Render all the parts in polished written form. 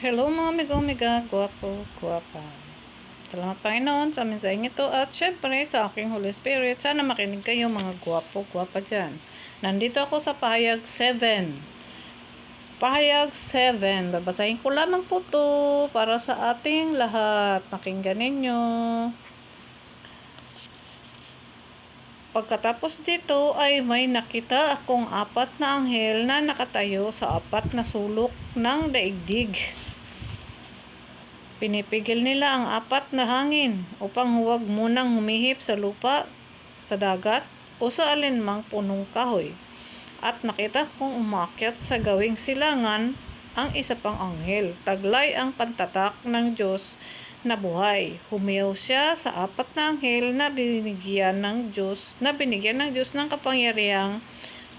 Hello mga amigo-amiga, gwapo, gwapa. Salamat Panginoon sa mensaheng ito at syempre sa aking Holy Spirit. Sana makinig kayo mga gwapo, gwapa dyan. Nandito ako sa Pahayag 7. Pahayag 7. Babasahin ko lamang po to para sa ating lahat. Pakinggan ninyo. Pagkatapos dito ay may nakita akong 4 na anghel na nakatayo sa 4 na sulok ng daigdig. Pinipigil nila ang 4 na hangin upang huwag munang humihip sa lupa, sa dagat, o sa alinmang punong kahoy. At nakita kong umakyat sa gawing silangan ang isa pang anghel. Taglay ang pantatak ng Diyos na buhay. Humiyaw siya sa 4 na anghel na binigyan ng Diyos ng kapangyarihang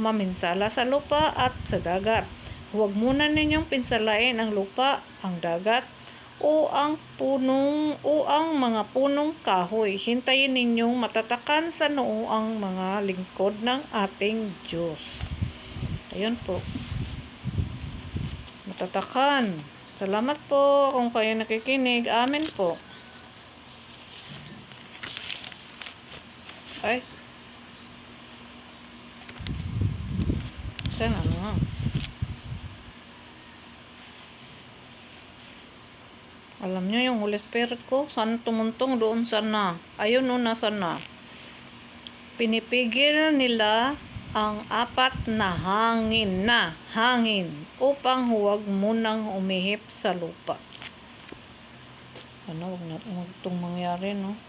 maminsala sa lupa at sa dagat. Huwag muna ninyong pinsalain ang lupa, ang dagat, o ang mga punong kahoy. Hintayin ninyong matatakan sa noo ang mga lingkod ng ating Diyos. Ayun po. Matatakan. Salamat po kung kayo nakikinig. Amen po. Ay. Saan ano? Alam nyo yung Holy Spirit ko, saan tumuntong doon sana. Ayun o, nasa na. Pinipigil nila ang 4 na hangin upang huwag munang umihip sa lupa. Sana huwag itong mangyari, no?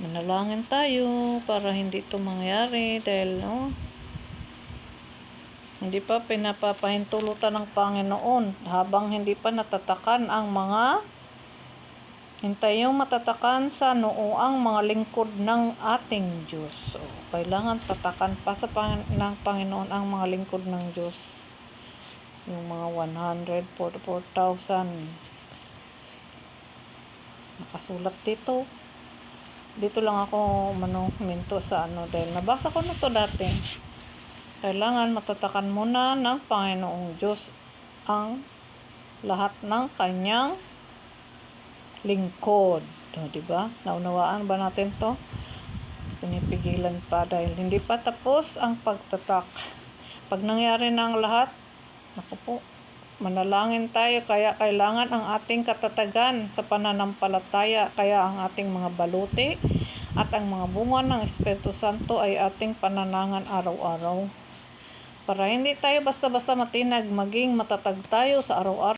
Manalangin tayo para hindi ito mangyari dahil, no? Hindi pa pinapapahintulutan ng Panginoon habang hindi pa natatakan ang mga hintayong matatakan sa noo ang mga lingkod ng ating Diyos. So, kailangan tatakan pa ng Panginoon ang mga lingkod ng Diyos. Yung mga 144,000 nakasulat dito. Dito lang ako minto sa dahil nabasa ko na to dati. Kailangan matatakan muna ng Panginoong Diyos ang lahat ng kanyang lingkod. Diba? Naunawaan ba natin to? Pinipigilan pa dahil hindi pa tapos ang pagtatak. Pag nangyari na ang lahat, naku po, manalangin tayo. Kaya kailangan ang ating katatagan sa pananampalataya. Kaya ang ating mga baluti at ang mga bunga ng Espiritu Santo ay ating pananangan araw-araw. Para hindi tayo basta-basta matinag, maging matatag tayo sa araw-araw.